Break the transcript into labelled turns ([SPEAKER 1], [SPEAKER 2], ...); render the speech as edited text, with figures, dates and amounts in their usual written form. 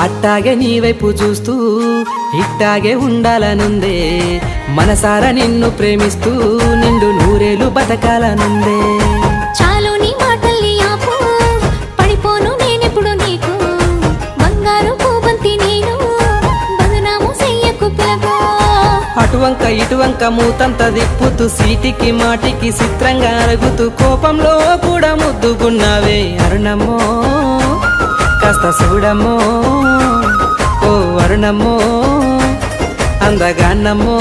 [SPEAKER 1] అట్టాగే నీ వైపు చూస్తూ ఇట్టాగే ఉండాలనుందే, మనసారా నిన్ను ప్రేమిస్తూ నిండు నూరేలు బతకాలనుందే.
[SPEAKER 2] చాలు నీ మాటల్ని ఆపు, పడిపోను నేనెప్పుడు నీకు, బంగారు పూబంతి నేను, బదునాము చెయ్యకు పిలగో.
[SPEAKER 1] అటువంక ఇటువంక మూతంత దిప్పుతూ సీటికి మాటికి చిత్రంగా అరుగుతూ కోపంలో కూడా ముద్దుకున్నావే అరుణమ్మో, కాస్త చూడమ్మో ఓ అరుణమ్మో అందగాన్నమ్మో.